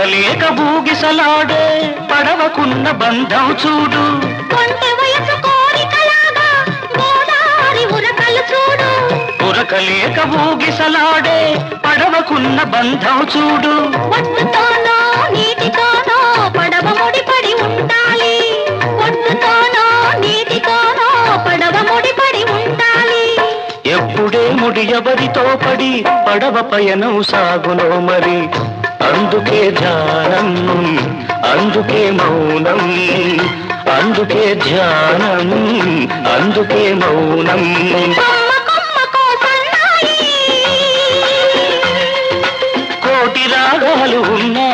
ఉరకలేక బూగిసలాడే పడవకున్న బంధం చూడు. కొంటె వయసు కోరికలాగా గోదారి ఉరకలు చూడు. ఉరకలేక బూగిసలాడే పడవకున్న బంధం చూడు. ఒడ్డుతోనో నీటితోనో పడవ ముడిపడి ఉండాలి. ఒడ్డుతోనో నీటితోనో పడవ ముడిపడి ఉండాలి. ఎప్పుడే ముడి ఎవరితో పడి పడవ పయనం సాగునో మరి. అందుకే ధ్యానం, అందుకే మౌనం, అందుకే ధ్యానం, అందుకే మౌనం. కోటి రాగాలు ఉన్నాయి.